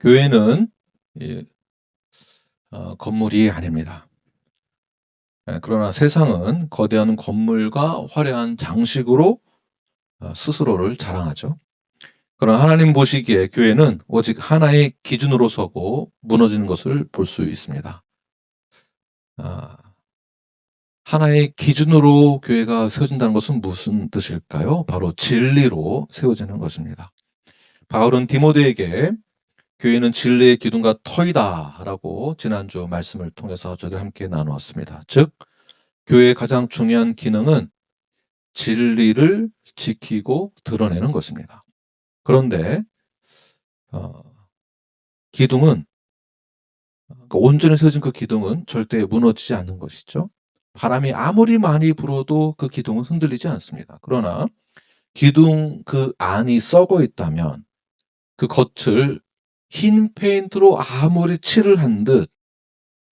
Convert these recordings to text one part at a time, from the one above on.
교회는 이 건물이 아닙니다. 그러나 세상은 거대한 건물과 화려한 장식으로 스스로를 자랑하죠. 그러나 하나님 보시기에 교회는 오직 하나의 기준으로 서고 무너지는 것을 볼 수 있습니다. 아, 하나의 기준으로 교회가 세워진다는 것은 무슨 뜻일까요? 바로 진리로 세워지는 것입니다. 바울은 디모데에게 교회는 진리의 기둥과 터이다라고 지난주 말씀을 통해서 저희들 함께 나누었습니다. 즉, 교회의 가장 중요한 기능은 진리를 지키고 드러내는 것입니다. 그런데 기둥은 그러니까 온전히 세워진 그 기둥은 절대 무너지지 않는 것이죠. 바람이 아무리 많이 불어도 그 기둥은 흔들리지 않습니다. 그러나 기둥 그 안이 썩어 있다면 그 겉을 흰 페인트로 아무리 칠을 한 듯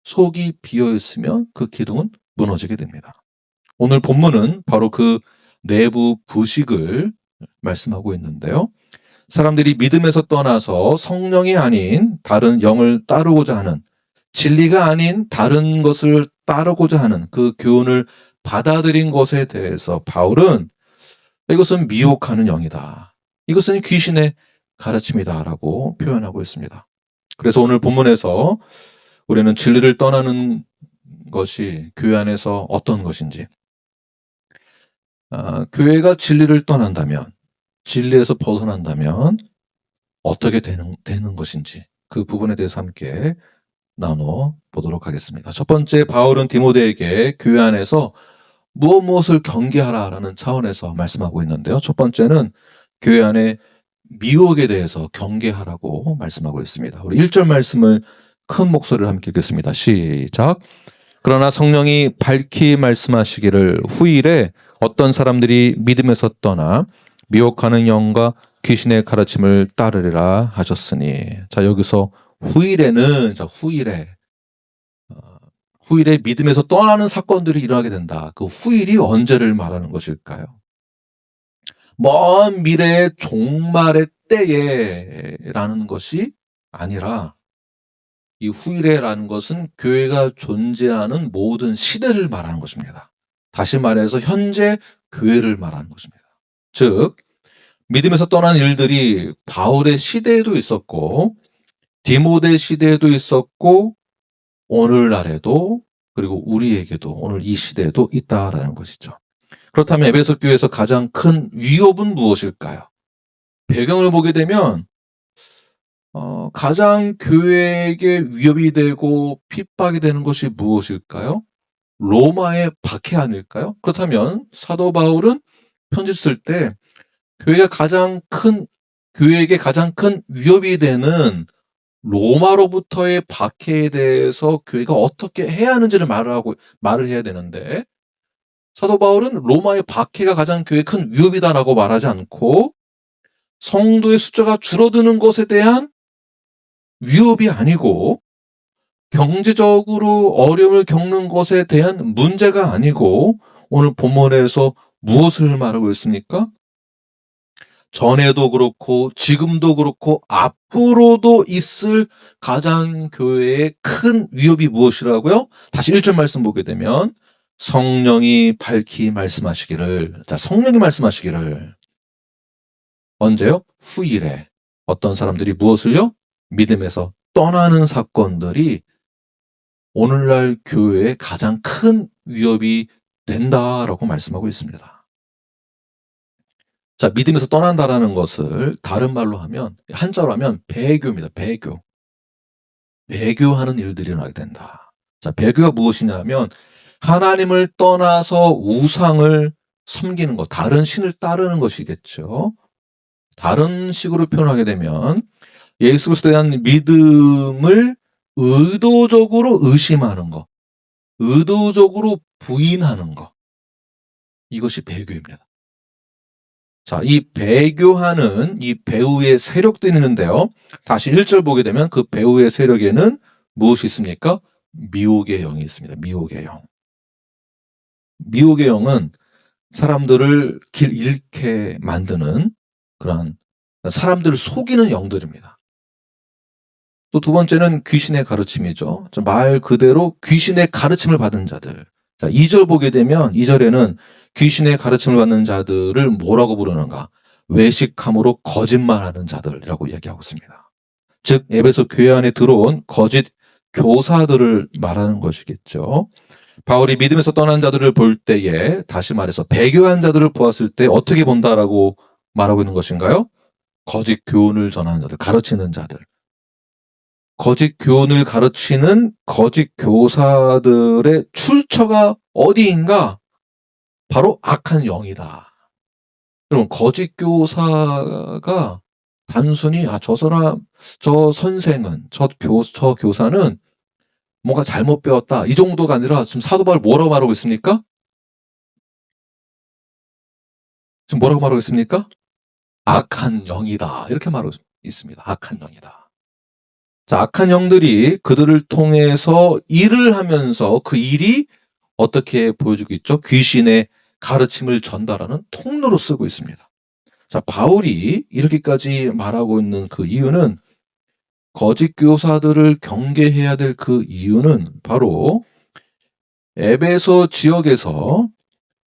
속이 비어 있으면 그 기둥은 무너지게 됩니다. 오늘 본문은 바로 그 내부 부식을 말씀하고 있는데요. 사람들이 믿음에서 떠나서 성령이 아닌 다른 영을 따르고자 하는, 진리가 아닌 다른 것을 따르고자 하는 그 교훈을 받아들인 것에 대해서 바울은 이것은 미혹하는 영이다, 이것은 귀신의 가르침이다라고 표현하고 있습니다. 그래서 오늘 본문에서 우리는 진리를 떠나는 것이 교회 안에서 어떤 것인지, 교회가 진리를 떠난다면, 진리에서 벗어난다면 어떻게 되는 것인지, 그 부분에 대해서 함께 나눠 보도록 하겠습니다. 첫 번째, 바울은 디모데에게 교회 안에서 무엇을 경계하라라는 차원에서 말씀하고 있는데요. 첫 번째는 교회 안에 미혹에 대해서 경계하라고 말씀하고 있습니다. 우리 1절 말씀을 큰 목소리로 함께 읽겠습니다. 시작. 그러나 성령이 밝히 말씀하시기를 후일에 어떤 사람들이 믿음에서 떠나 미혹하는 영과 귀신의 가르침을 따르리라 하셨으니. 자, 여기서 후일에는, 후일에 믿음에서 떠나는 사건들이 일어나게 된다. 그 후일이 언제를 말하는 것일까요? 먼 미래의 종말의 때에라는 것이 아니라, 이 후일에라는 것은 교회가 존재하는 모든 시대를 말하는 것입니다. 다시 말해서 현재 교회를 말하는 것입니다. 즉, 믿음에서 떠난 일들이 바울의 시대에도 있었고, 디모데 시대에도 있었고, 오늘날에도, 그리고 우리에게도 오늘 이 시대에도 있다라는 것이죠. 그렇다면 에베소 교회에서 가장 큰 위협은 무엇일까요? 배경을 보게 되면 가장 교회에게 위협이 되고 핍박이 되는 것이 무엇일까요? 로마의 박해 아닐까요? 그렇다면 사도 바울은 편지 쓸 때 교회에게 가장 큰 위협이 되는 로마로부터의 박해에 대해서 교회가 어떻게 해야 하는지를 말을 해야 되는데, 사도 바울은 로마의 박해가 가장 교회에 큰 위협이다라고 말하지 않고, 성도의 숫자가 줄어드는 것에 대한 위협이 아니고, 경제적으로 어려움을 겪는 것에 대한 문제가 아니고, 오늘 본문에서 무엇을 말하고 있습니까? 전에도 그렇고 지금도 그렇고 앞으로도 있을 가장 교회의 큰 위협이 무엇이라고요? 다시 1절 말씀 보게 되면 성령이 밝히 말씀하시기를. 자, 성령이 말씀하시기를. 언제요? 후일에 어떤 사람들이 무엇을요? 믿음에서 떠나는 사건들이 오늘날 교회의 가장 큰 위협이 된다라고 말씀하고 있습니다. 자, 믿음에서 떠난다라는 것을 다른 말로 하면, 한자로 하면 배교입니다. 배교하는 일들이 일어나게 된다. 자, 배교가 무엇이냐 하면 하나님을 떠나서 우상을 섬기는 것, 다른 신을 따르는 것이겠죠. 다른 식으로 표현하게 되면 예수 그리스도에 대한 믿음을 의도적으로 의심하는 것, 의도적으로 부인하는 것, 이것이 배교입니다. 자, 이 배교하는 이 배후의 세력들이 있는데요. 다시 1절 보게 되면 그 배후의 세력에는 무엇이 있습니까? 미혹의 영이 있습니다. 미혹의 영. 미혹의 영은 사람들을 길 잃게 만드는 그러한, 사람들을 속이는 영들입니다. 또 두 번째는 귀신의 가르침이죠. 말 그대로 귀신의 가르침을 받은 자들. 자, 2절 보게 되면 2절에는 귀신의 가르침을 받는 자들을 뭐라고 부르는가? 외식함으로 거짓말하는 자들이라고 얘기하고 있습니다. 즉 에베소 교회 안에 들어온 거짓 교사들을 말하는 것이겠죠. 바울이 믿음에서 떠난 자들을 볼 때에, 다시 말해서 배교한 자들을 보았을 때 어떻게 본다라고 말하고 있는 것인가요? 거짓 교훈을 전하는 자들, 가르치는 자들. 거짓 교훈을 가르치는 거짓 교사들의 출처가 어디인가? 바로 악한 영이다. 여러분, 거짓 교사가 단순히 저 사람, 저 선생은, 저 교사는 뭔가 잘못 배웠다, 이 정도가 아니라 지금 사도 바울 뭐라고 말하고 있습니까? 지금 뭐라고 말하고 있습니까? 악한 영이다, 이렇게 말하고 있습니다. 악한 영이다. 자, 악한 영들이 그들을 통해서 일을 하면서 그 일이 어떻게 보여주고 있죠? 귀신의 가르침을 전달하는 통로로 쓰고 있습니다. 자, 바울이 이렇게까지 말하고 있는 그 이유는, 거짓 교사들을 경계해야 될 그 이유는 바로 에베소 지역에서,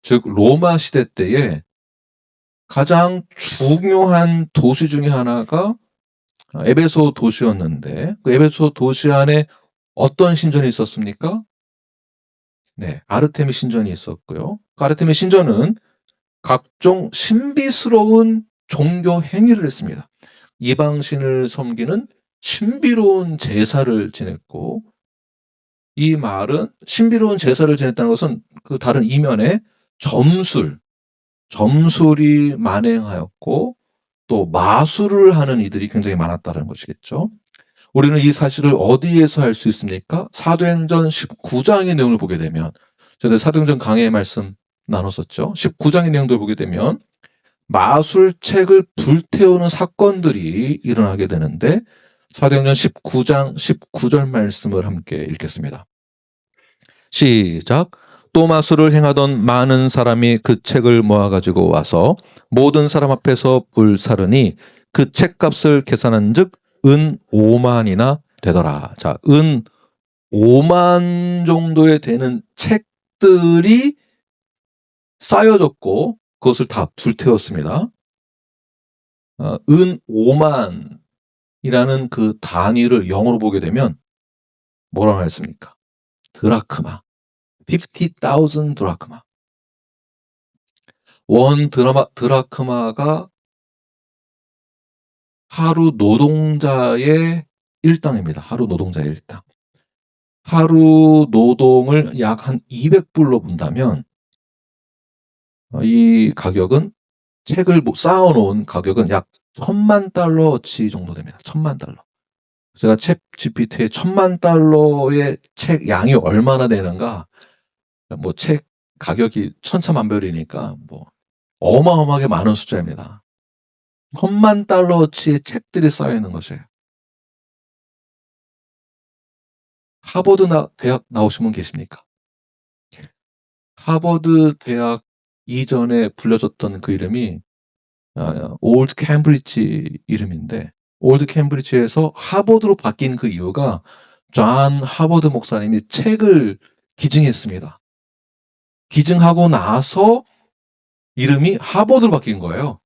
즉 로마 시대 때에 가장 중요한 도시 중에 하나가 에베소 도시였는데, 그 에베소 도시 안에 어떤 신전이 있었습니까? 네, 아르테미 신전이 있었고요. 그 아르테미 신전은 각종 신비스러운 종교 행위를 했습니다. 이방신을 섬기는 신비로운 제사를 지냈고, 이 말은 신비로운 제사를 지냈다는 것은 그 다른 이면에 점술이 만행하였고, 또 마술을 하는 이들이 굉장히 많았다는 것이겠죠. 우리는 이 사실을 어디에서 알 수 있습니까? 사도행전 19장의 내용을 보게 되면, 저희들 사도행전 강해의 말씀 나눴었죠. 19장의 내용들을 보게 되면 마술책을 불태우는 사건들이 일어나게 되는데, 사도행전 19장 19절 말씀을 함께 읽겠습니다. 시작. 또 마술을 행하던 많은 사람이 그 책을 모아가지고 와서 모든 사람 앞에서 불사르니 그 책값을 계산한 즉 은 5만이나 되더라. 자, 은 5만 정도에 되는 책들이 쌓여졌고 그것을 다 불태웠습니다. 은 5만이라는 그 단위를 영어로 보게 되면 뭐라고 했습니까? 드라크마. 50,000 드라크마. 원 드라크마가 하루 노동자의 일당입니다. 하루 노동자의 일당. 하루 노동을 약 한 200불로 본다면 이 가격은, 책을 쌓아놓은 가격은 약 1,000만 달러치 정도 됩니다. 1,000만 달러. 제가 챗 GPT에 1,000만 달러의 책 양이 얼마나 되는가, 뭐 책 가격이 천차만별이니까 뭐 어마어마하게 많은 숫자입니다. 1,000만 달러치의 책들이 쌓여 있는 것이에요. 하버드 대학 나오신 분 계십니까? 하버드 대학 이전에 불려졌던 그 이름이 올드 캠브리지 이름인데, 올드 캠브리지에서 하버드로 바뀐 그 이유가 존 하버드 목사님이 책을 기증했습니다. 기증하고 나서 이름이 하버드로 바뀐 거예요.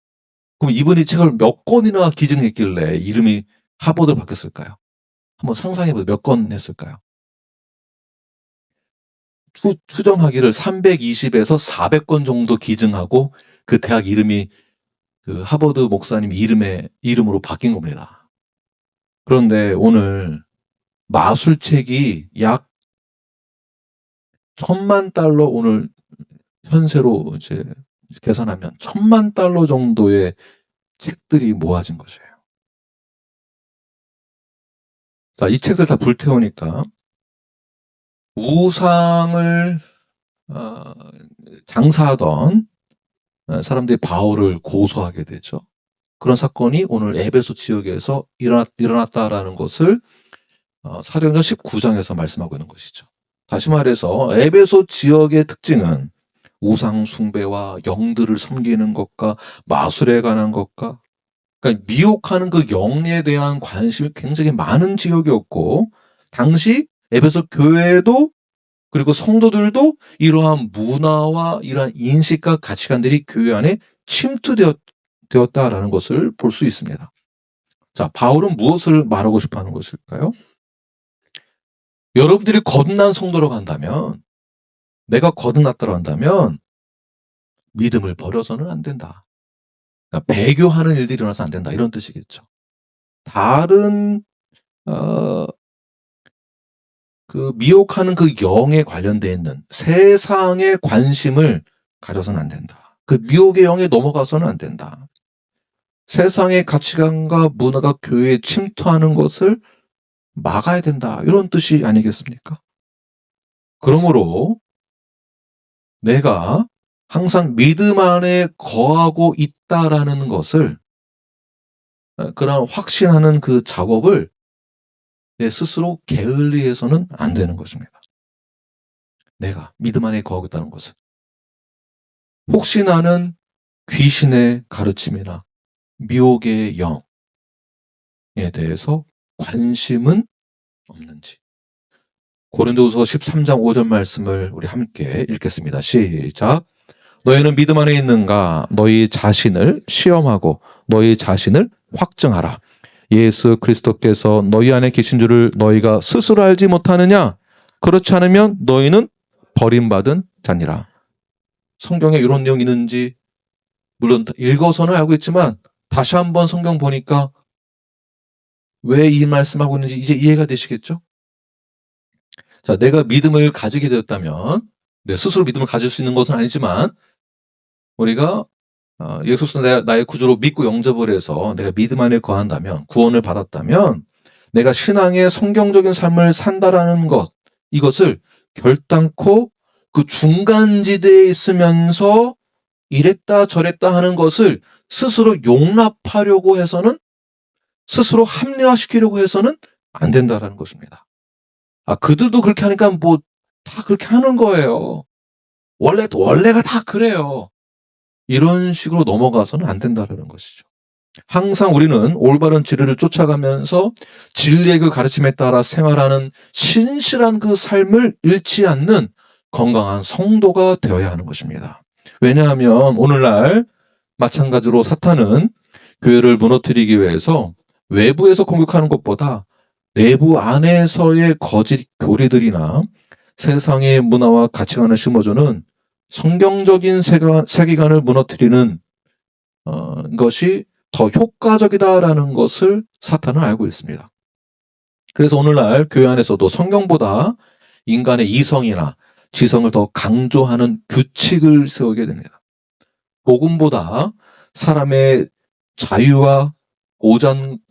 그럼 이분이 책을 몇 권이나 기증했길래 이름이 하버드로 바뀌었을까요? 한번 상상해보세요. 몇 권 했을까요? 추정하기를 320에서 400권 정도 기증하고 그 대학 이름이 그 하버드 목사님 이름으로 바뀐 겁니다. 그런데 오늘 마술책이 약 1,000만 달러, 오늘 현세로 이제 계산하면 1,000만 달러 정도의 책들이 모아진 것이에요. 자, 이 책들 다 불태우니까 우상을 장사하던 사람들이 바울을 고소하게 되죠. 그런 사건이 오늘 에베소 지역에서 일어났다라는 것을 사도행전 19장에서 말씀하고 있는 것이죠. 다시 말해서 에베소 지역의 특징은 우상 숭배와 영들을 섬기는 것과 마술에 관한 것과 그러니까 미혹하는 그 영리에 대한 관심이 굉장히 많은 지역이었고, 당시 에베소 교회도 그리고 성도들도 이러한 문화와 이러한 인식과 가치관들이 교회 안에 침투되었다라는 것을 볼 수 있습니다. 자, 바울은 무엇을 말하고 싶어 하는 것일까요? 여러분들이 거듭난 성도라고 한다면, 내가 거듭났다고 한다면 믿음을 버려서는 안 된다. 그러니까 배교하는 일들이 일어나서 안 된다. 이런 뜻이겠죠. 다른 그 미혹하는 그 영에 관련되어 있는 세상의 관심을 가져서는 안 된다. 그 미혹의 영에 넘어가서는 안 된다. 세상의 가치관과 문화가 교회에 침투하는 것을 막아야 된다. 이런 뜻이 아니겠습니까? 그러므로 내가 항상 믿음 안에 거하고 있다라는 것을, 그런 확신하는 그 작업을 내 스스로 게을리해서는 안 되는 것입니다. 내가 믿음 안에 거하고 있다는 것은. 혹시 나는 귀신의 가르침이나 미혹의 영에 대해서 관심은 없는지. 고린도후서 13장 5절 말씀을 우리 함께 읽겠습니다. 시작. 너희는 믿음 안에 있는가? 너희 자신을 시험하고 너희 자신을 확증하라. 예수 그리스도께서 너희 안에 계신 줄을 너희가 스스로 알지 못하느냐? 그렇지 않으면 너희는 버림받은 자니라. 성경에 이런 내용이 있는지 물론 읽어서는 알고 있지만 다시 한번 성경 보니까 왜 이 말씀하고 있는지 이제 이해가 되시겠죠? 자, 내가 믿음을 가지게 되었다면, 내 스스로 믿음을 가질 수 있는 것은 아니지만 우리가 예수 나의 구주로 믿고 영접을 해서 내가 믿음 안에 거한다면, 구원을 받았다면 내가 신앙의 성경적인 삶을 산다라는 것, 이것을 결단코 그 중간지대에 있으면서 이랬다 저랬다 하는 것을 스스로 용납하려고 해서는, 스스로 합리화시키려고 해서는 안 된다라는 것입니다. 그들도 그렇게 하니까 뭐 다 그렇게 하는 거예요. 원래가 다 그래요. 이런 식으로 넘어가서는 안 된다라는 것이죠. 항상 우리는 올바른 진리를 쫓아가면서 진리의 그 가르침에 따라 생활하는 신실한 그 삶을 잃지 않는 건강한 성도가 되어야 하는 것입니다. 왜냐하면 오늘날 마찬가지로 사탄은 교회를 무너뜨리기 위해서 외부에서 공격하는 것보다 내부 안에서의 거짓 교리들이나 세상의 문화와 가치관을 심어주는 성경적인 세계관을 무너뜨리는 것이 더 효과적이다라는 것을 사탄은 알고 있습니다. 그래서 오늘날 교회 안에서도 성경보다 인간의 이성이나 지성을 더 강조하는 규칙을 세우게 됩니다. 복음보다 사람의 자유와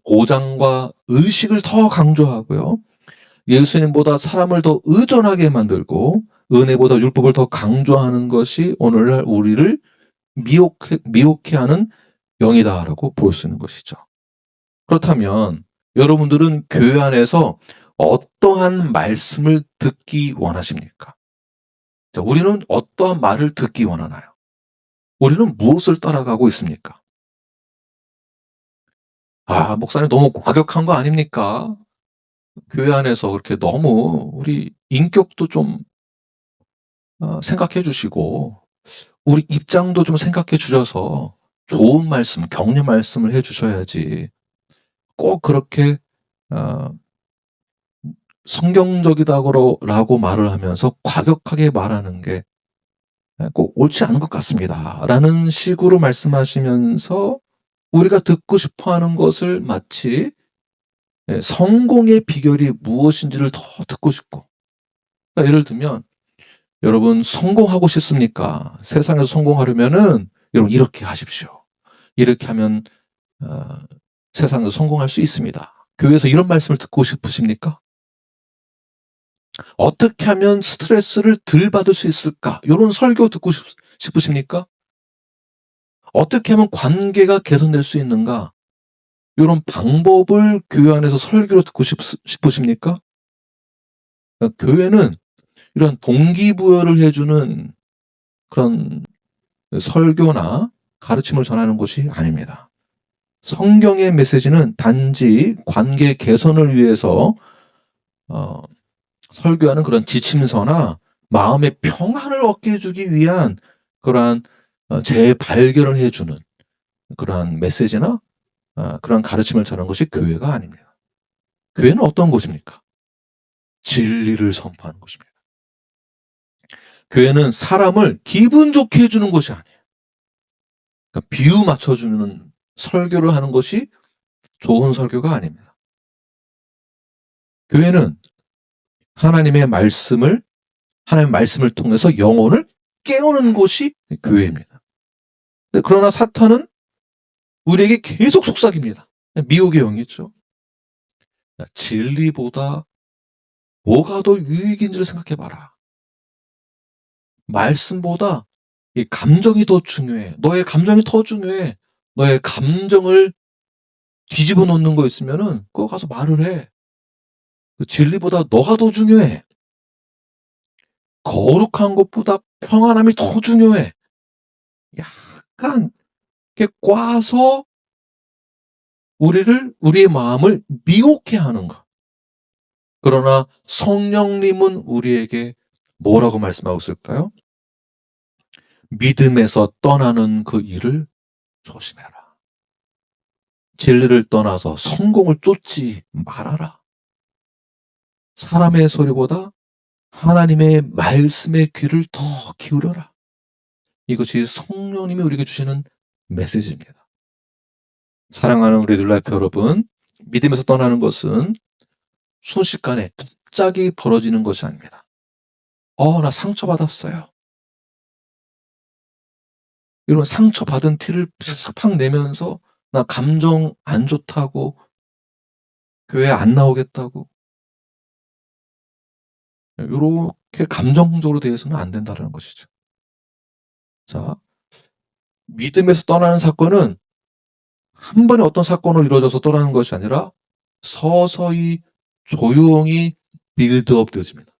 오장과 의식을 더 강조하고요. 예수님보다 사람을 더 의존하게 만들고 은혜보다 율법을 더 강조하는 것이 오늘날 우리를 미혹해 하는 영이다라고 볼 수 있는 것이죠. 그렇다면 여러분들은 교회 안에서 어떠한 말씀을 듣기 원하십니까? 자, 우리는 어떠한 말을 듣기 원하나요? 우리는 무엇을 따라가고 있습니까? 목사님 너무 과격한 거 아닙니까? 교회 안에서 그렇게 너무 우리 인격도 좀 생각해 주시고 우리 입장도 좀 생각해 주셔서 좋은 말씀, 격려 말씀을 해 주셔야지. 꼭 그렇게 성경적이다라고 말을 하면서 과격하게 말하는 게 꼭 옳지 않은 것 같습니다. 라는 식으로 말씀하시면서 우리가 듣고 싶어 하는 것을 마치 성공의 비결이 무엇인지를 더 듣고 싶고. 그러니까 예를 들면 여러분 성공하고 싶습니까? 세상에서 성공하려면은 여러분 이렇게 하십시오. 이렇게 하면 세상에서 성공할 수 있습니다. 교회에서 이런 말씀을 듣고 싶으십니까? 어떻게 하면 스트레스를 덜 받을 수 있을까? 이런 설교 듣고 싶으십니까? 어떻게 하면 관계가 개선될 수 있는가? 이런 방법을 교회 안에서 설교로 듣고 싶으십니까? 그러니까 교회는 이런 동기부여를 해주는 그런 설교나 가르침을 전하는 것이 아닙니다. 성경의 메시지는 단지 관계 개선을 위해서 설교하는 그런 지침서나 마음의 평안을 얻게 해주기 위한 그러한 재발견을 해주는 그러한 메시지나 그러한 가르침을 전하는 것이 교회가 아닙니다. 교회는 어떤 곳입니까? 진리를 선포하는 곳입니다. 교회는 사람을 기분 좋게 해주는 것이 아니에요. 그러니까 비유 맞춰주는 설교를 하는 것이 좋은 설교가 아닙니다. 교회는 하나님의 말씀을 통해서 영혼을 깨우는 곳이 교회입니다. 그러나 사탄은 우리에게 계속 속삭입니다. 미혹의 영이죠. 진리보다 뭐가 더 유익인지를 생각해봐라. 말씀보다 이 감정이 더 중요해. 너의 감정이 더 중요해. 너의 감정을 뒤집어 놓는 거 있으면은 그거 가서 말을 해. 그 진리보다 너가 더 중요해. 거룩한 것보다 평안함이 더 중요해. 약간 이렇게 꽈서 우리의 마음을 미혹해 하는 것. 그러나 성령님은 우리에게 뭐라고 말씀하고 있을까요? 믿음에서 떠나는 그 일을 조심해라. 진리를 떠나서 성공을 쫓지 말아라. 사람의 소리보다 하나님의 말씀의 귀를 더 기울여라. 이것이 성령님이 우리에게 주시는 메시지입니다. 사랑하는 우리 룰라이프 여러분, 믿음에서 떠나는 것은 순식간에 갑자기 벌어지는 것이 아닙니다. 나 상처받았어요. 이런 상처받은 티를 팍팍 내면서 나 감정 안 좋다고 교회 안 나오겠다고 이렇게 감정적으로 대해서는 안 된다는 것이죠. 자, 믿음에서 떠나는 사건은 한 번에 어떤 사건으로 이루어져서 떠나는 것이 아니라 서서히 조용히 빌드업 되어집니다.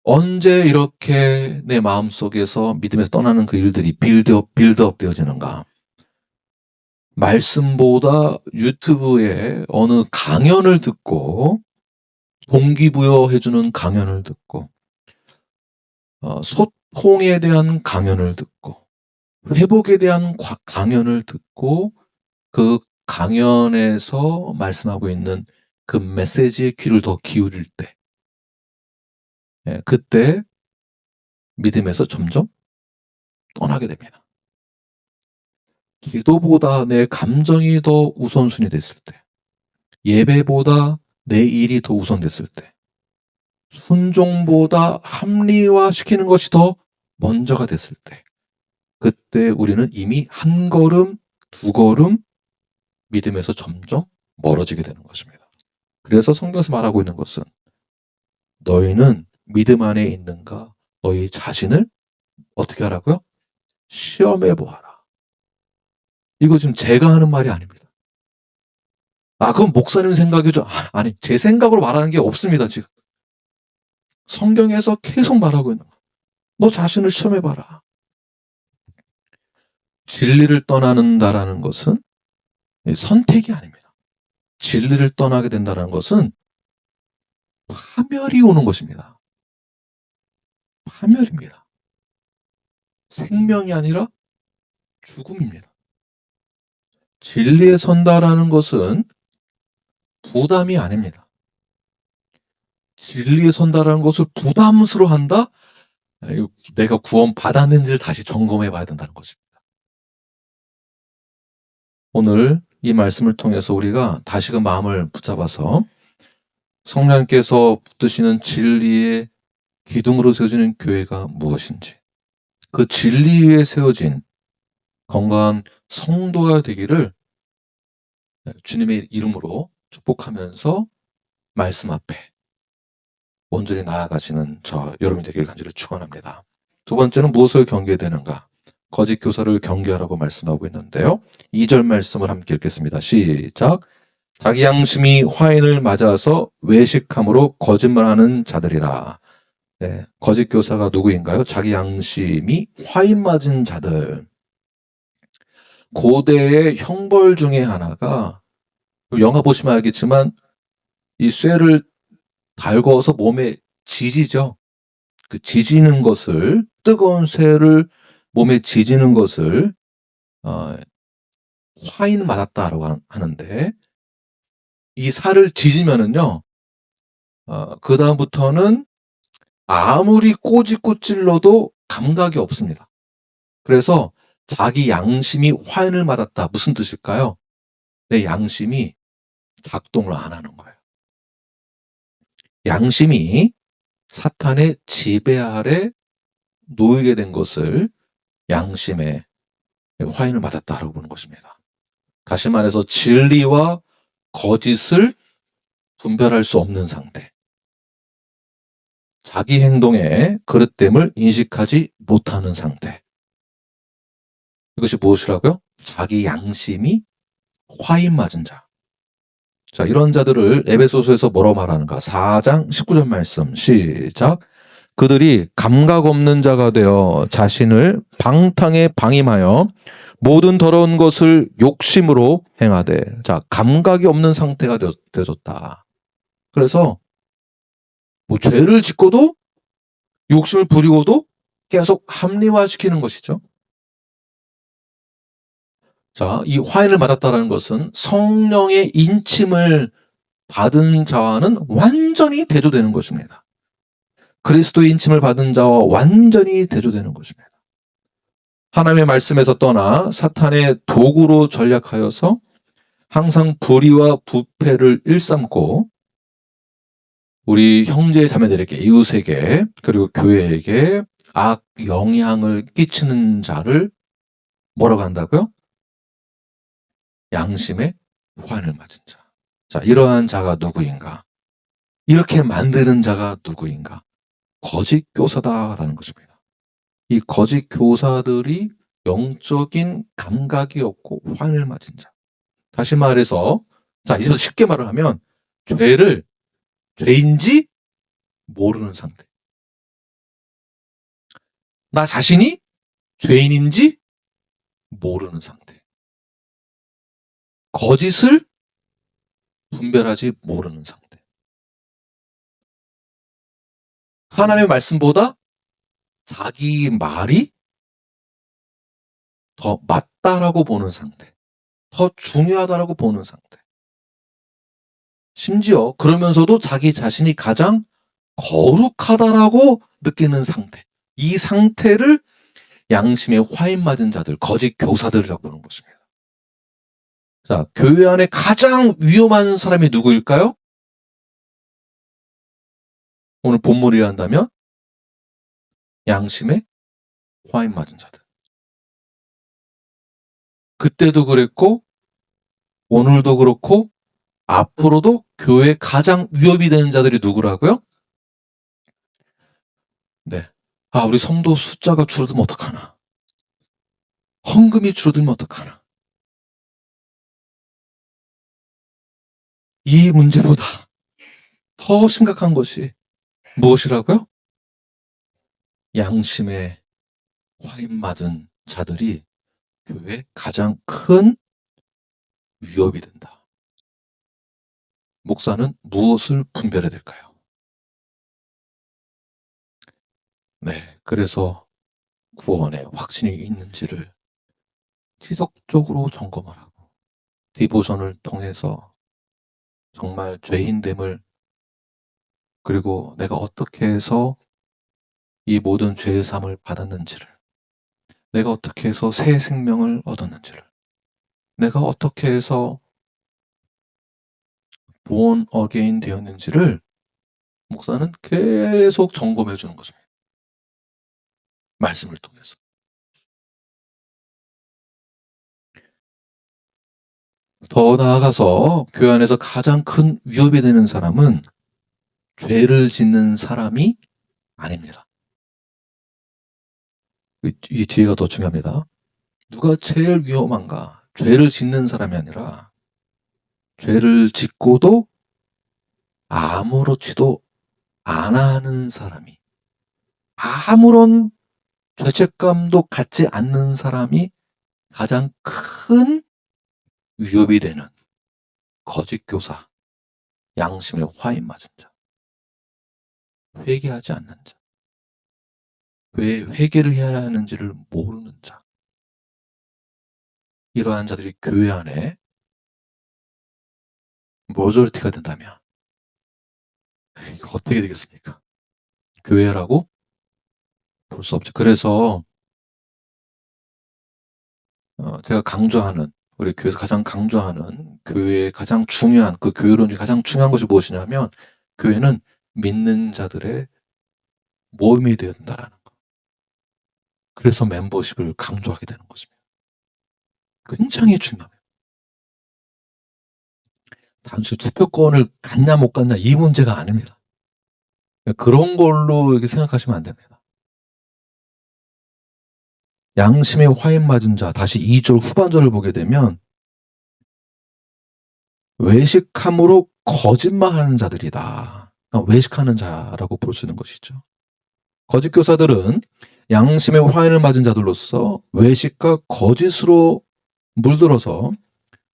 언제 이렇게 내 마음속에서 믿음에서 떠나는 그 일들이 빌드업 되어지는가? 말씀보다 유튜브에 어느 강연을 듣고 동기부여해주는 강연을 듣고 소통에 대한 강연을 듣고 회복에 대한 강연을 듣고 그 강연에서 말씀하고 있는 그 메시지에 귀를 더 기울일 때 그때 믿음에서 점점 떠나게 됩니다. 기도보다 내 감정이 더 우선순위 됐을 때, 예배보다 내 일이 더 우선됐을 때, 순종보다 합리화시키는 것이 더 먼저가 됐을 때, 그때 우리는 이미 한 걸음, 두 걸음 믿음에서 점점 멀어지게 되는 것입니다. 그래서 성경에서 말하고 있는 것은 너희는 믿음 안에 있는가? 너희 자신을 어떻게 하라고요? 시험해 보아라. 이거 지금 제가 하는 말이 아닙니다. 그건 목사님 생각이죠. 아니, 제 생각으로 말하는 게 없습니다, 지금. 성경에서 계속 말하고 있는 거. 너 자신을 시험해 봐라. 진리를 떠나는다라는 것은 선택이 아닙니다. 진리를 떠나게 된다는 것은 파멸이 오는 것입니다. 파멸입니다. 생명이 아니라 죽음입니다. 진리에 선다라는 것은 부담이 아닙니다. 진리에 선다라는 것을 부담스러워한다? 내가 구원 받았는지를 다시 점검해 봐야 된다는 것입니다. 오늘 이 말씀을 통해서 우리가 다시금 마음을 붙잡아서 성령께서 붙드시는 진리의 기둥으로 세워지는 교회가 무엇인지, 그 진리 위에 세워진 건강한 성도가 되기를 주님의 이름으로 축복하면서 말씀 앞에 온전히 나아가시는 여러분이 되기를 간절히 축원합니다. 두 번째는 무엇을 경계해야 되는가? 거짓 교사를 경계하라고 말씀하고 있는데요. 2절 말씀을 함께 읽겠습니다. 시작. 자기 양심이 화인을 맞아서 외식함으로 거짓말하는 자들이라. 네, 거짓 교사가 누구인가요? 자기 양심이 화인 맞은 자들. 고대의 형벌 중에 하나가, 영화 보시면 알겠지만 이 쇠를 달궈서 몸에 지지죠. 그 지지는 것을, 뜨거운 쇠를 몸에 지지는 것을 화인 맞았다라고 하는데, 이 살을 지지면은요, 그 다음부터는 아무리 꼬집고 찔러도 감각이 없습니다. 그래서 자기 양심이 화인을 맞았다. 무슨 뜻일까요? 내 양심이 작동을 안 하는 거예요. 양심이 사탄의 지배 아래 놓이게 된 것을 양심의 화인을 맞았다라고 보는 것입니다. 다시 말해서 진리와 거짓을 분별할 수 없는 상태. 자기 행동의 그릇됨을 인식하지 못하는 상태. 이것이 무엇이라고요? 자기 양심이 화인 맞은 자. 자, 이런 자들을 에베소서에서 뭐라고 말하는가? 4장 19절 말씀 시작. 그들이 감각 없는 자가 되어 자신을 방탕에 방임하여 모든 더러운 것을 욕심으로 행하되. 자, 감각이 없는 상태가 되어졌다. 그래서 뭐 죄를 짓고도 욕심을 부리고도 계속 합리화시키는 것이죠. 자, 이 화인을 맞았다라는 것은 성령의 인침을 받은 자와는 완전히 대조되는 것입니다. 그리스도의 인침을 받은 자와 완전히 대조되는 것입니다. 하나님의 말씀에서 떠나 사탄의 도구로 전략하여서 항상 불의와 부패를 일삼고 우리 형제 자매들에게, 이웃에게, 그리고 교회에게 악 영향을 끼치는 자를 뭐라고 한다고요? 양심의 화인을 맞은 자. 자, 이러한 자가 누구인가? 이렇게 만드는 자가 누구인가? 거짓 교사다라는 것입니다. 이 거짓 교사들이 영적인 감각이 없고 화인을 맞은 자. 다시 말해서, 자, 이제 쉽게 말을 하면 죄를 죄인지 모르는 상태. 나 자신이 죄인인지 모르는 상태. 거짓을 분별하지 모르는 상태. 하나님의 말씀보다 자기 말이 더 맞다라고 보는 상태. 더 중요하다라고 보는 상태. 심지어 그러면서도 자기 자신이 가장 거룩하다라고 느끼는 상태. 이 상태를 양심에 화인 맞은 자들, 거짓 교사들이라고 보는 것입니다. 자, 교회 안에 가장 위험한 사람이 누구일까요? 오늘 본문을 이해한다면 양심에 화인 맞은 자들. 그때도 그랬고 오늘도 그렇고 앞으로도 교회에 가장 위협이 되는 자들이 누구라고요? 네. 아, 우리 성도 숫자가 줄어들면 어떡하나? 헌금이 줄어들면 어떡하나? 이 문제보다 더 심각한 것이 무엇이라고요? 양심에 화인 맞은 자들이 교회에 가장 큰 위협이 된다. 목사는 무엇을 분별해야 될까요? 네, 그래서 구원에 확신이 있는지를 지속적으로 점검을 하고 디보션을 통해서 정말 죄인됨을, 그리고 내가 어떻게 해서 이 모든 죄의 삶을 받았는지를, 내가 어떻게 해서 새 생명을 얻었는지를, 내가 어떻게 해서 born again 되었는지를 목사는 계속 점검해 주는 것입니다. 말씀을 통해서. 더 나아가서 교회 안에서 가장 큰 위협이 되는 사람은 죄를 짓는 사람이 아닙니다. 이 뒤에가 더 중요합니다. 누가 제일 위험한가? 죄를 짓는 사람이 아니라 죄를 짓고도 아무렇지도 않아 하는 사람이, 아무런 죄책감도 갖지 않는 사람이 가장 큰 위협이 되는 거짓 교사, 양심에 화인 맞은 자, 회개하지 않는 자, 왜 회개를 해야 하는지를 모르는 자, 이러한 자들이 교회 안에 모조리티가 된다면 이거 어떻게 되겠습니까? 교회라고 볼 수 없죠. 그래서 제가 강조하는, 우리 교회에서 가장 강조하는 교회의 가장 중요한, 그 교회론 중에 가장 중요한 것이 무엇이냐면, 교회는 믿는 자들의 모임이 되어야 된다라는 거. 그래서 멤버십을 강조하게 되는 것입니다. 굉장히 중요합니다. 단순히 투표권을 갖냐 못 갖냐 이 문제가 아닙니다. 그런 걸로 이렇게 생각하시면 안 됩니다. 양심에 화인 맞은 자, 다시 2절 후반절을 보게 되면 외식함으로 거짓말하는 자들이다. 외식하는 자라고 볼 수 있는 것이죠. 거짓 교사들은 양심에 화인을 맞은 자들로서 외식과 거짓으로 물들어서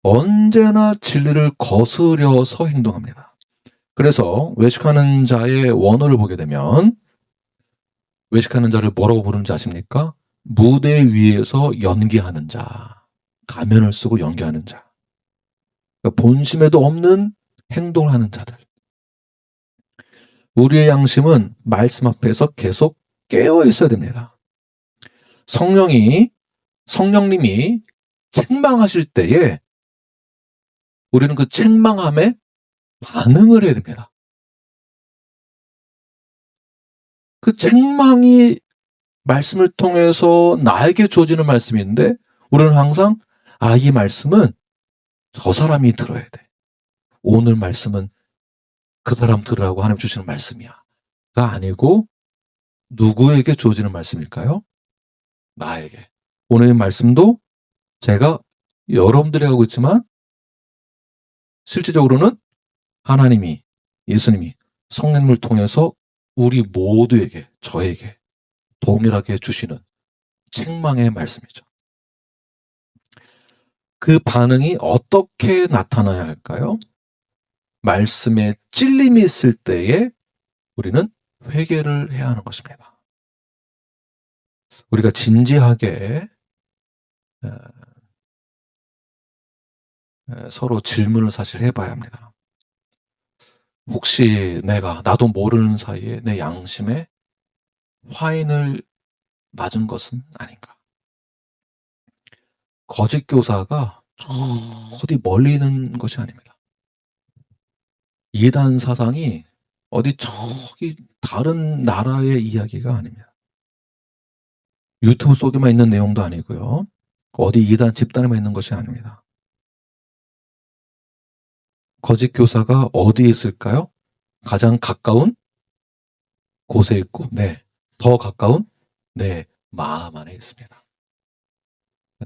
언제나 진리를 거스려서 행동합니다. 그래서 외식하는 자의 원어를 보게 되면 외식하는 자를 뭐라고 부르는지 아십니까? 무대 위에서 연기하는 자, 가면을 쓰고 연기하는 자, 그러니까 본심에도 없는 행동을 하는 자들. 우리의 양심은 말씀 앞에서 계속 깨어 있어야 됩니다. 성령님이 책망하실 때에 우리는 그 책망함에 반응을 해야 됩니다. 그 책망이 말씀을 통해서 나에게 주어지는 말씀인데 우리는 항상 이 말씀은 저 사람이 들어야 돼. 오늘 말씀은 그 사람 들으라고 하나님 주시는 말씀이야. 가 아니고 누구에게 주어지는 말씀일까요? 나에게. 오늘의 말씀도 제가 여러분들이 하고 있지만 실질적으로는 하나님이, 예수님이 성령님을 통해서 우리 모두에게, 저에게 동일하게 주시는 책망의 말씀이죠. 그 반응이 어떻게 나타나야 할까요? 말씀에 찔림이 있을 때에 우리는 회개를 해야 하는 것입니다. 우리가 진지하게 서로 질문을 사실 해봐야 합니다. 혹시 나도 모르는 사이에 내 양심에 화인을 맞은 것은 아닌가? 거짓 교사가 어디 멀리 있는 것이 아닙니다. 이단 사상이 어디 저기 다른 나라의 이야기가 아닙니다. 유튜브 속에만 있는 내용도 아니고요. 어디 이단 집단에만 있는 것이 아닙니다. 거짓 교사가 어디에 있을까요? 가장 가까운 곳에 있고, 더 가까운 내 마음 안에 있습니다.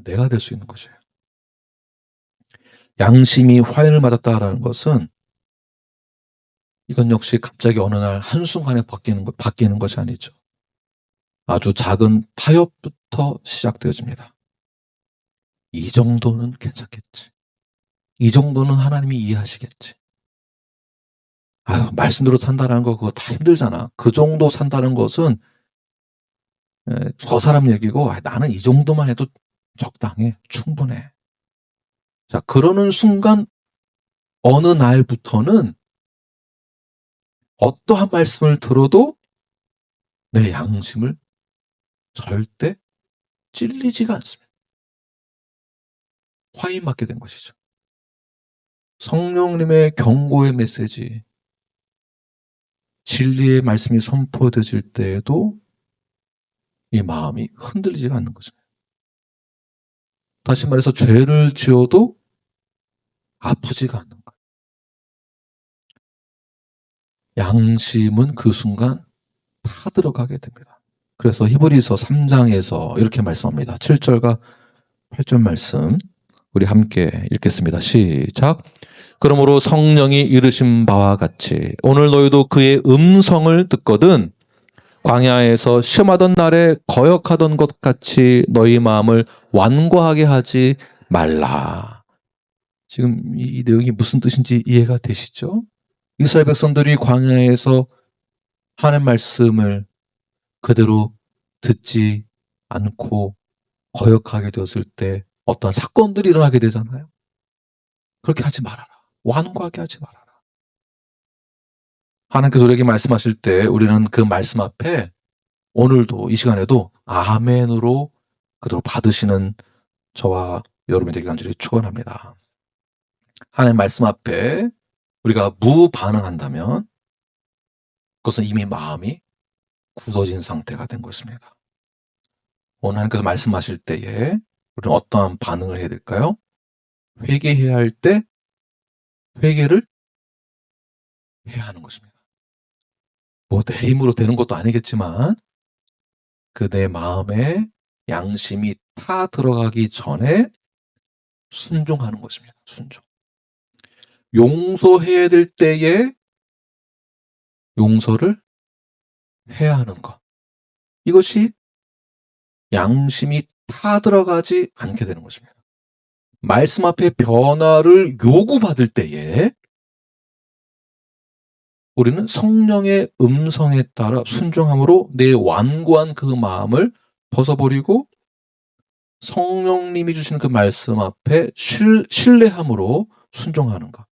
내가 될 수 있는 것이에요. 양심이 화인을 맞았다라는 것은 이건 역시 갑자기 어느 날 한순간에 바뀌는 것이 아니죠. 아주 작은 타협부터 시작되어집니다. 이 정도는 괜찮겠지. 이 정도는 하나님이 이해하시겠지. 말씀대로 산다는 거 그거 다 힘들잖아. 그 정도 산다는 것은 저 사람 얘기고 나는 이 정도만 해도 적당해. 충분해. 자, 그러는 순간 어느 날부터는 어떠한 말씀을 들어도 내 양심을 절대 찔리지가 않습니다. 화인 맞게 된 것이죠. 성령님의 경고의 메시지, 진리의 말씀이 선포되질 때에도 이 마음이 흔들리지가 않는 거죠. 다시 말해서 죄를 지어도 아프지가 않는 거예요. 양심은 그 순간 다 들어가게 됩니다. 그래서 히브리서 3장에서 이렇게 말씀합니다. 7절과 8절 말씀 우리 함께 읽겠습니다. 시작. 그러므로 성령이 이르신 바와 같이 오늘 너희도 그의 음성을 듣거든 광야에서 시험하던 날에 거역하던 것 같이 너희 마음을 완고하게 하지 말라. 지금 이 내용이 무슨 뜻인지 이해가 되시죠? 이스라엘 백성들이 광야에서 하나님 말씀을 그대로 듣지 않고 거역하게 되었을 때 어떤 사건들이 일어나게 되잖아요. 그렇게 하지 말아라. 완고하게 하지 말아라. 하나님께서 우리에게 말씀하실 때 우리는 그 말씀 앞에 오늘도 이 시간에도 아멘으로 그대로 받으시는 저와 여러분이 되길 간절히 축원합니다. 하나님 말씀 앞에 우리가 무반응한다면 그것은 이미 마음이 굳어진 상태가 된 것입니다. 오늘 하나님께서 말씀하실 때에 우리는 어떠한 반응을 해야 될까요? 회개해야 할 때 회개를 해야 하는 것입니다. 뭐 내 힘으로 되는 것도 아니겠지만 그 내 마음에 양심이 타 들어가기 전에 순종하는 것입니다. 순종. 용서해야 될 때에 용서를 해야 하는 것. 이것이 양심이 타 들어가지 않게 되는 것입니다. 말씀 앞에 변화를 요구받을 때에 우리는 성령의 음성에 따라 순종함으로 내 완고한 그 마음을 벗어버리고 성령님이 주시는 그 말씀 앞에 신뢰함으로 순종하는 것.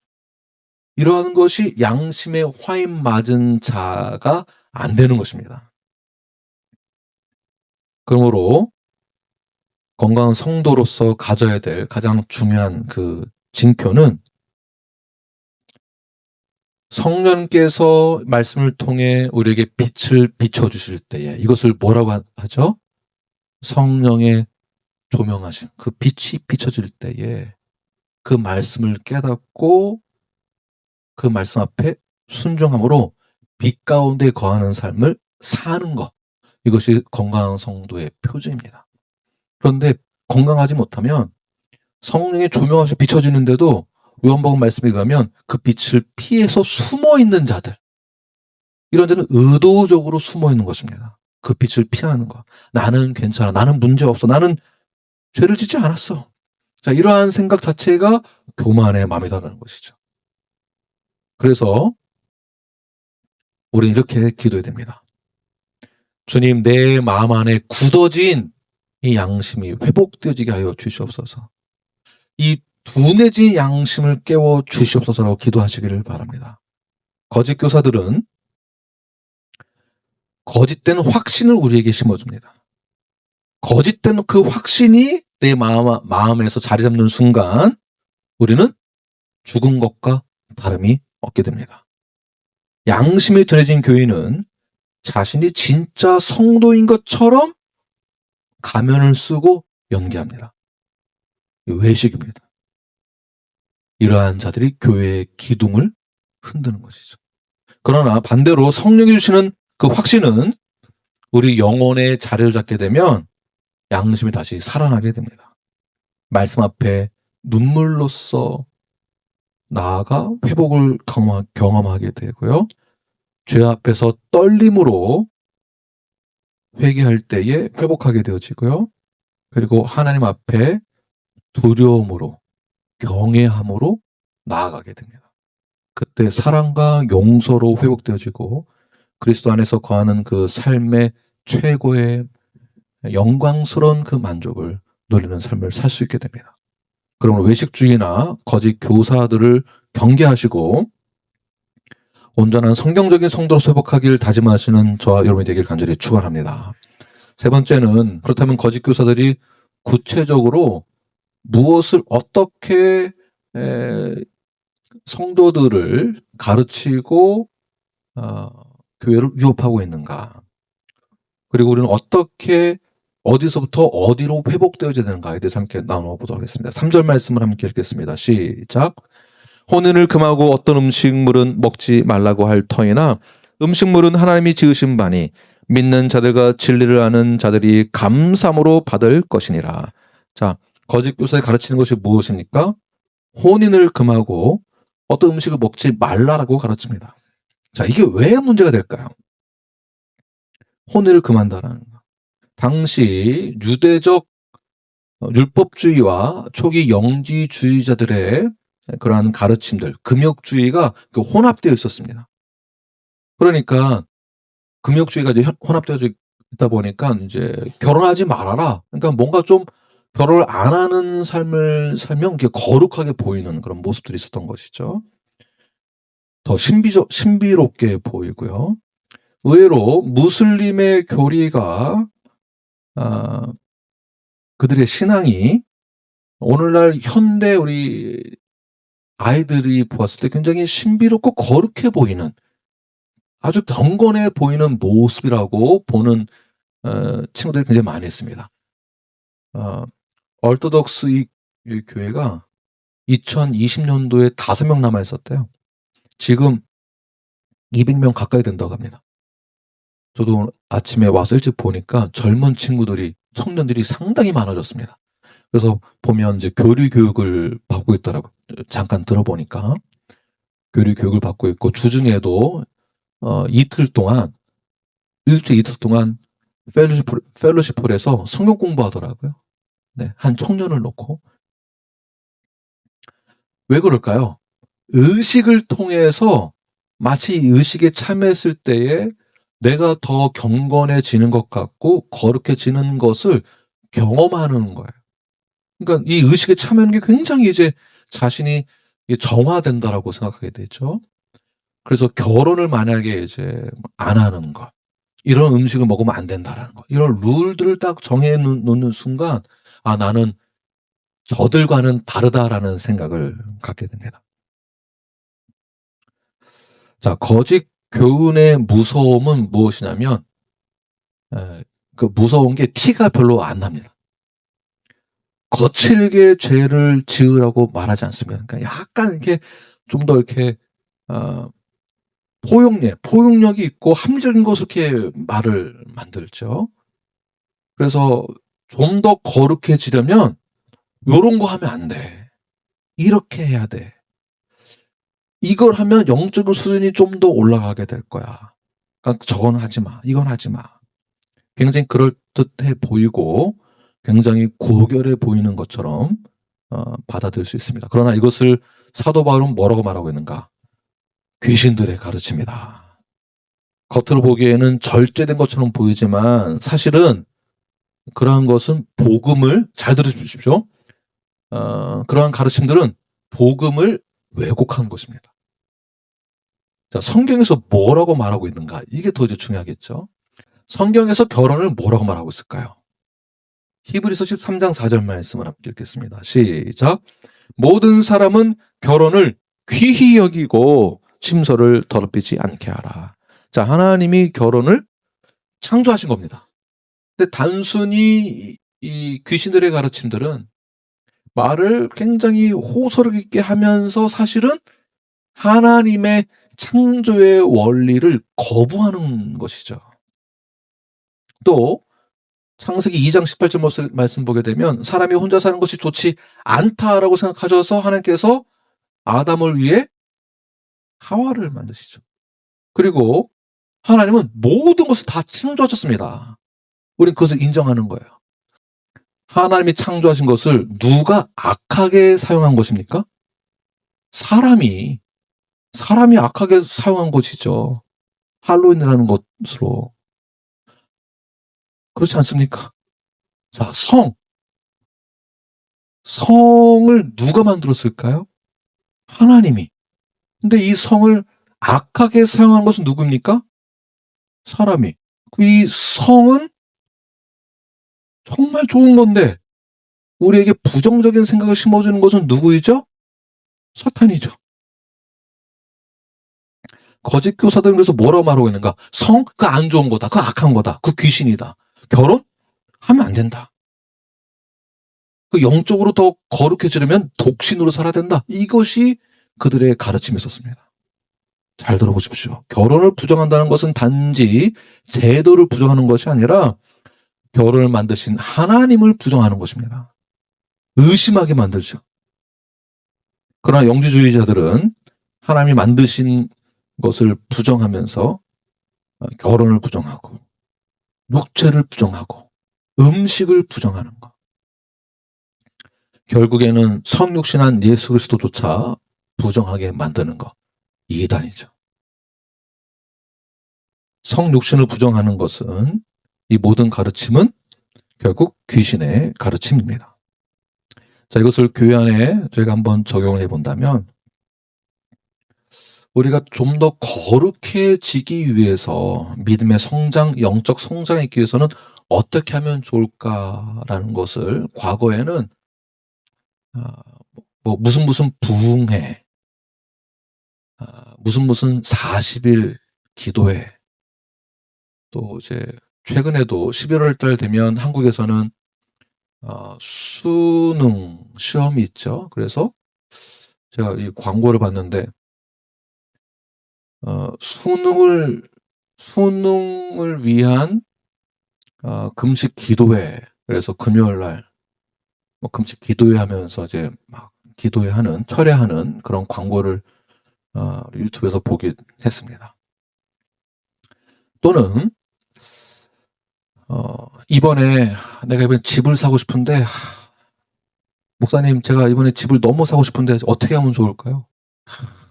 이러한 것이 양심의 화인 맞은 자가 안 되는 것입니다. 그러므로 건강한 성도로서 가져야 될 가장 중요한 그 징표는 성령께서 말씀을 통해 우리에게 빛을 비춰주실 때에 이것을 뭐라고 하죠? 성령의 조명하심, 그 빛이 비춰질 때에 그 말씀을 깨닫고 그 말씀 앞에 순종함으로 빛 가운데 거하는 삶을 사는 것. 이것이 건강한 성도의 표지입니다. 그런데 건강하지 못하면 성령의 조명하심이 비춰지는데도 요한복음 말씀에 의하면 그 빛을 피해서 숨어 있는 자들. 이런 데는 의도적으로 숨어 있는 것입니다. 그 빛을 피하는 것. 나는 괜찮아. 나는 문제 없어. 나는 죄를 짓지 않았어. 자, 이러한 생각 자체가 교만의 마음이다라는 것이죠. 그래서 우리는 이렇게 기도해야 됩니다. 주님, 내 마음 안에 굳어진 이 양심이 회복되어지게 하여 주시옵소서. 이 둔해진 양심을 깨워 주시옵소서라고 기도하시기를 바랍니다. 거짓 교사들은 거짓된 확신을 우리에게 심어줍니다. 거짓된 그 확신이 내 마음에서 자리 잡는 순간 우리는 죽은 것과 다름이 없게 됩니다. 양심이 둔해진 교인은 자신이 진짜 성도인 것처럼 가면을 쓰고 연기합니다. 외식입니다. 이러한 자들이 교회의 기둥을 흔드는 것이죠. 그러나 반대로 성령이 주시는 그 확신은 우리 영혼의 자리를 잡게 되면 양심이 다시 살아나게 됩니다. 말씀 앞에 눈물로써 나아가 회복을 경험하게 되고요. 죄 앞에서 떨림으로 회개할 때에 회복하게 되어지고요. 그리고 하나님 앞에 두려움으로 경외함으로 나아가게 됩니다. 그때 사랑과 용서로 회복되어지고 그리스도 안에서 거하는 그 삶의 최고의 영광스러운 그 만족을 누리는 삶을 살 수 있게 됩니다. 그러므로 외식주의나 거짓 교사들을 경계하시고 온전한 성경적인 성도로서 회복하기를 다짐하시는 저와 여러분이 되길 간절히 축원합니다. 세 번째는 그렇다면 거짓 교사들이 구체적으로 무엇을 어떻게 성도들을 가르치고 교회를 위협하고 있는가. 그리고 우리는 어떻게 어디서부터 어디로 회복되어야 되는가에 대해서 함께 나눠보도록 하겠습니다. 3절 말씀을 함께 읽겠습니다. 시작. 혼인을 금하고 어떤 음식물은 먹지 말라고 할 터이나 음식물은 하나님이 지으신 바니 믿는 자들과 진리를 아는 자들이 감사함으로 받을 것이니라. 자, 거짓 교사에 가르치는 것이 무엇입니까? 혼인을 금하고 어떤 음식을 먹지 말라라고 가르칩니다. 자, 이게 왜 문제가 될까요? 혼인을 금한다라는 거. 당시 유대적 율법주의와 초기 영지주의자들의 그러한 가르침들, 금욕주의가 혼합되어 있었습니다. 그러니까 금욕주의가 이제 혼합되어 있다 보니까 이제 결혼하지 말아라. 그러니까 뭔가 좀 결혼을 안 하는 삶을 살면 거룩하게 보이는 그런 모습들이 있었던 것이죠. 더 신비롭게 보이고요. 의외로 무슬림의 교리가 그들의 신앙이 오늘날 현대 우리 아이들이 보았을 때 굉장히 신비롭고 거룩해 보이는 아주 경건해 보이는 모습이라고 보는 친구들이 굉장히 많이 있습니다. 얼토독스 이 교회가 2020년도에 5명 남아 있었대요. 지금 200명 가까이 된다고 합니다. 저도 아침에 와서 일찍 보니까 젊은 친구들이, 청년들이 상당히 많아졌습니다. 그래서 보면 이제 교리 교육을 받고 있더라고요. 잠깐 들어보니까. 교리 교육을 받고 있고, 주중에도 일주일 이틀 동안 펠로시폴에서 성경 공부하더라고요. 네, 한 청년을 놓고. 왜 그럴까요? 의식을 통해서 마치 의식에 참여했을 때에 내가 더 경건해지는 것 같고 거룩해지는 것을 경험하는 거예요. 그러니까 이 의식에 참여하는 게 굉장히 이제 자신이 정화된다라고 생각하게 되죠. 그래서 결혼을 만약에 이제 안 하는 것, 이런 음식을 먹으면 안 된다라는 것, 이런 룰들을 딱 정해 놓는 순간, 아, 나는 저들과는 다르다라는 생각을 갖게 됩니다. 자, 거짓 교훈의 무서움은 무엇이냐면, 그 무서운 게 티가 별로 안 납니다. 거칠게 죄를 지으라고 말하지 않습니다. 그러니까 약간 이렇게 좀 더 이렇게 포용력이 있고 합리적인 것을 이렇게 말을 만들죠. 그래서 좀 더 거룩해지려면 요런 거 하면 안 돼. 이렇게 해야 돼. 이걸 하면 영적인 수준이 좀 더 올라가게 될 거야. 그러니까 저건 하지 마. 이건 하지 마. 굉장히 그럴듯해 보이고 굉장히 고결해 보이는 것처럼 받아들일 수 있습니다. 그러나 이것을 사도 바울은 뭐라고 말하고 있는가? 귀신들의 가르침이다. 겉으로 보기에는 절제된 것처럼 보이지만 사실은 그러한 것은 복음을, 잘 들으십시오. 그러한 가르침들은 복음을 왜곡한 것입니다. 자, 성경에서 뭐라고 말하고 있는가? 이게 더 이제 중요하겠죠. 성경에서 결혼을 뭐라고 말하고 있을까요? 히브리서 13장 4절 말씀을 함께 읽겠습니다. 시작. 모든 사람은 결혼을 귀히 여기고 침소를 더럽히지 않게 하라. 자, 하나님이 결혼을 창조하신 겁니다. 근데 단순히 이 귀신들의 가르침들은 말을 굉장히 호소력 있게 하면서 사실은 하나님의 창조의 원리를 거부하는 것이죠. 또 창세기 2장 18절 말씀 보게 되면 사람이 혼자 사는 것이 좋지 않다라고 생각하셔서 하나님께서 아담을 위해 하와를 만드시죠. 그리고 하나님은 모든 것을 다 창조하셨습니다. 우린 그것을 인정하는 거예요. 하나님이 창조하신 것을 누가 악하게 사용한 것입니까? 사람이 악하게 사용한 것이죠. 할로윈이라는 것으로. 그렇지 않습니까? 자, 성을 누가 만들었을까요? 하나님이. 근데 이 성을 악하게 사용한 것은 누굽니까? 사람이. 이 성은 정말 좋은 건데 우리에게 부정적인 생각을 심어주는 것은 누구이죠? 사탄이죠. 거짓 교사들은 그래서 뭐라고 말하고 있는가? 성? 그거 안 좋은 거다. 그거 악한 거다. 그거 귀신이다. 결혼? 하면 안 된다. 그 영적으로 더 거룩해지려면 독신으로 살아야 된다. 이것이 그들의 가르침이었습니다. 잘 들어보십시오. 결혼을 부정한다는 것은 단지 제도를 부정하는 것이 아니라 결혼을 만드신 하나님을 부정하는 것입니다. 의심하게 만들죠. 그러나 영지주의자들은 하나님이 만드신 것을 부정하면서 결혼을 부정하고 육체를 부정하고 음식을 부정하는 것. 결국에는 성육신한 예수 그리스도조차 부정하게 만드는 것. 이단이죠. 성육신을 부정하는 것은, 이 모든 가르침은 결국 귀신의 가르침입니다. 자, 이것을 교회 안에 저희가 한번 적용을 해본다면, 우리가 좀 더 거룩해지기 위해서, 믿음의 성장, 영적 성장에 있기 위해서는 어떻게 하면 좋을까라는 것을 과거에는 무슨 부흥회, 무슨 40일 기도회, 또 이제 최근에도 11월 달 되면 한국에서는 수능 시험이 있죠. 그래서 제가 이 광고를 봤는데, 수능을 위한 금식 기도회. 그래서 금요일 날 금식 기도회 하면서 이제 막 기도회 하는, 철회하는 그런 광고를 유튜브에서 보긴 했습니다. 또는 이번에 내가 이번에 집을 사고 싶은데, 목사님 제가 이번에 집을 너무 사고 싶은데 어떻게 하면 좋을까요?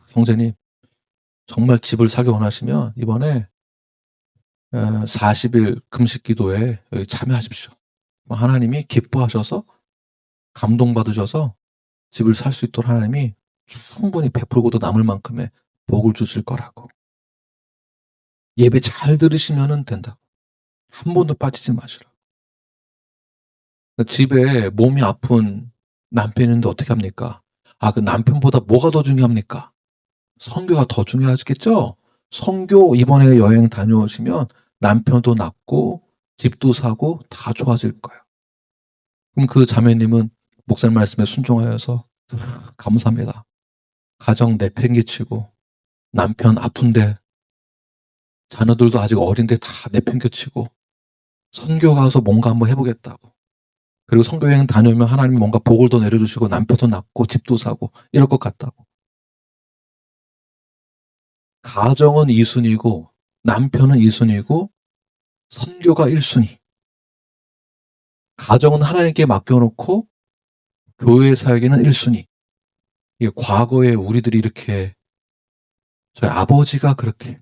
형제님, 정말 집을 사기 원하시면 이번에 40일 금식 기도에 여기 참여하십시오. 하나님이 기뻐하셔서, 감동받으셔서 집을 살 수 있도록 하나님이 충분히 베풀고도 남을 만큼의 복을 주실 거라고. 예배 잘 들으시면 된다고. 한 번도 빠지지 마시라고. 집에 몸이 아픈 남편이 있는데 어떻게 합니까? 그 남편보다 뭐가 더 중요합니까? 선교가 더 중요하겠죠? 선교 이번에 여행 다녀오시면 남편도 낫고 집도 사고 다 좋아질 거예요. 그럼 그 자매님은 목사님 말씀에 순종하여서 감사합니다. 가정 내팽개치고, 남편 아픈데, 자녀들도 아직 어린데 다 내팽개치고, 선교 가서 뭔가 한번 해보겠다고. 그리고 선교 여행 다녀오면 하나님이 뭔가 복을 더 내려주시고 남편도 낫고 집도 사고 이럴 것 같다고. 가정은 2순위고 남편은 2순위고 선교가 1순위. 가정은 하나님께 맡겨놓고 교회 사역에는 1순위. 이게 과거에 우리들이 이렇게, 저희 아버지가 그렇게,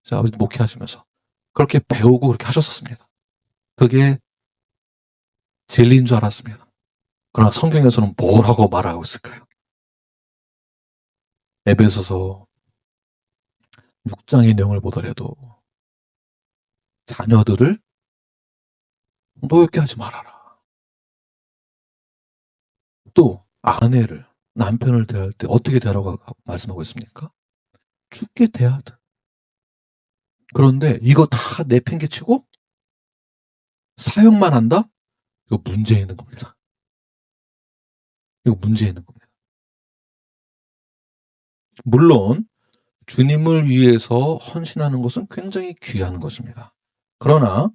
저희 아버지 목회하시면서 그렇게 배우고 그렇게 하셨었습니다. 그게 진리인 줄 알았습니다. 그러나 성경에서는 뭐라고 말하고 있을까요? 에베소서 6장의 내용을 보더라도 자녀들을 노엽게 하지 말아라. 또 아내를, 남편을 대할 때 어떻게 대하라고 말씀하고 있습니까? 죽게 대하듯. 그런데 이거 다 내팽개치고 사역만 한다? 이거 문제 있는 겁니다. 이거 문제 있는 겁니다. 물론 주님을 위해서 헌신하는 것은 굉장히 귀한 것입니다. 그러나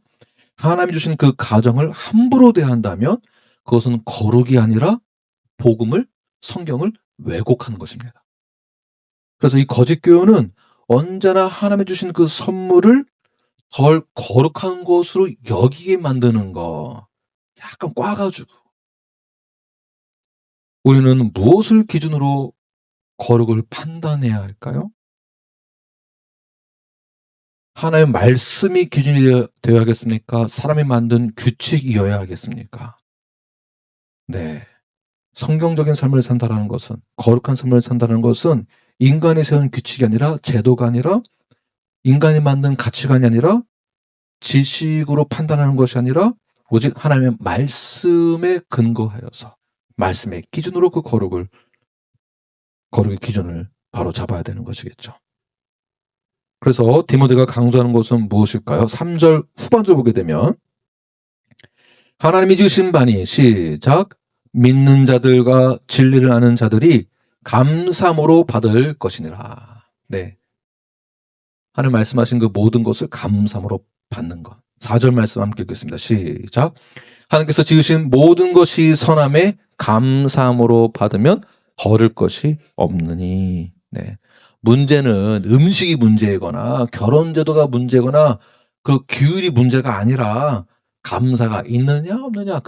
하나님이 주신 그 가정을 함부로 대한다면 그것은 거룩이 아니라 복음을, 성경을 왜곡하는 것입니다. 그래서 이 거짓 교훈은 언제나 하나님이 주신 그 선물을 덜 거룩한 것으로 여기게 만드는 거. 약간 꽈가지고. 우리는 무엇을 기준으로 거룩을 판단해야 할까요? 하나님의 말씀이 기준이 되어야 하겠습니까? 사람이 만든 규칙이어야 하겠습니까? 네. 성경적인 삶을 산다는 것은, 거룩한 삶을 산다는 것은 인간이 세운 규칙이 아니라, 제도가 아니라, 인간이 만든 가치관이 아니라, 지식으로 판단하는 것이 아니라 오직 하나님의 말씀에 근거하여서, 말씀의 기준으로 그 거룩의 기준을 바로 잡아야 되는 것이겠죠. 그래서 디모데가 강조하는 것은 무엇일까요? 3절 후반절 보게 되면, 하나님이 주신 바니, 시작, 믿는 자들과 진리를 아는 자들이 감사함으로 받을 것이니라. 네. 하나님 말씀하신 그 모든 것을 감사함으로 받는 것. 4절 말씀 함께 읽겠습니다. 시작. 하나님께서 지으신 모든 것이 선함에 감사함으로 받으면 버릴 것이 없느니. 네. 문제는 음식이 문제이거나 결혼 제도가 문제거나 그 규율이 문제가 아니라 감사가 있느냐 없느냐,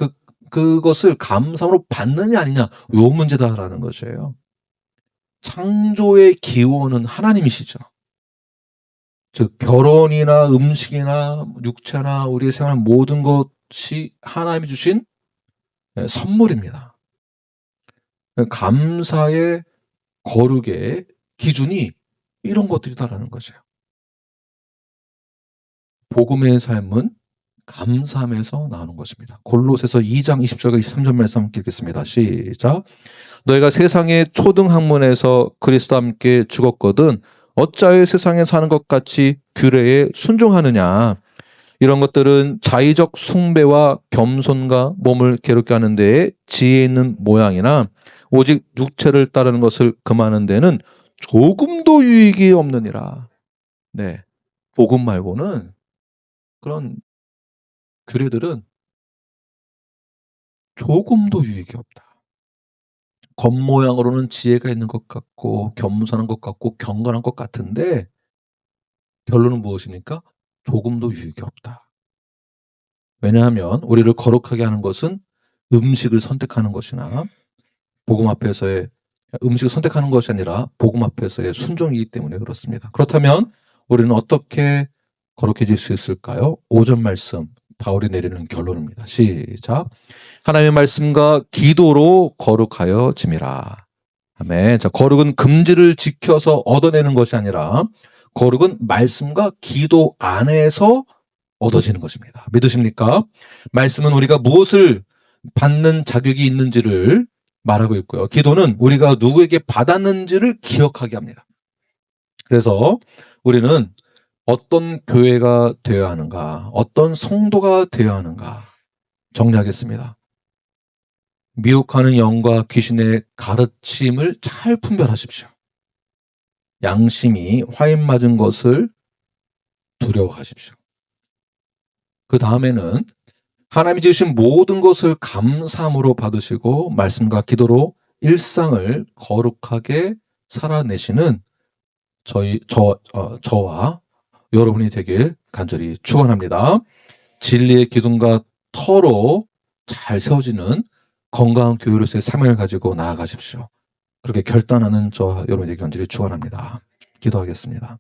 그것을 감사로 받느냐 아니냐, 요 문제다라는 것이에요. 창조의 기원은 하나님이시죠. 즉 결혼이나 음식이나 육체나 우리의 생활 모든 것이 하나님이 주신 선물입니다. 감사의 거룩의 기준이 이런 것들이다라는 거죠. 복음의 삶은 감사함에서 나오는 것입니다. 골로새서 2장 20절과 23절 말씀 함께 읽겠습니다. 시작. 너희가 세상의 초등 학문에서 그리스도와 함께 죽었거든 어찌하여 세상에 사는 것 같이 규례에 순종하느냐. 이런 것들은 자의적 숭배와 겸손과 몸을 괴롭게 하는 데에 지혜 있는 모양이나 오직 육체를 따르는 것을 금하는 데는 조금도 유익이 없느니라. 네, 복음 말고는 그런 규례들은 조금도 유익이 없다. 겉모양으로는 지혜가 있는 것 같고 겸손한 것 같고 경건한 것 같은데 결론은 무엇입니까? 조금도 유익이 없다. 왜냐하면 우리를 거룩하게 하는 것은 음식을 선택하는 것이나 복음 앞에서의 음식을 선택하는 것이 아니라 복음 앞에서의 순종이기 때문에 그렇습니다. 그렇다면 우리는 어떻게 거룩해질 수 있을까요? 5절 말씀 바울이 내리는 결론입니다. 시작. 하나님의 말씀과 기도로 거룩하여 짐이라. 아멘. 자, 거룩은 금지를 지켜서 얻어내는 것이 아니라 거룩은 말씀과 기도 안에서 얻어지는 것입니다. 믿으십니까? 말씀은 우리가 무엇을 받는 자격이 있는지를 말하고 있고요. 기도는 우리가 누구에게 받았는지를 기억하게 합니다. 그래서 우리는 어떤 교회가 되어야 하는가, 어떤 성도가 되어야 하는가 정리하겠습니다. 미혹하는 영과 귀신의 가르침을 잘 분별하십시오. 양심이 화인 맞은 것을 두려워하십시오. 그 다음에는 하나님이 지으신 모든 것을 감사함으로 받으시고 말씀과 기도로 일상을 거룩하게 살아내시는 저와 여러분이 되길 간절히 축원합니다. 진리의 기둥과 터로 잘 세워지는 건강한 교회로서의 사명을 가지고 나아가십시오. 그렇게 결단하는 저와 여러분이 되길 간절히 축원합니다. 기도하겠습니다.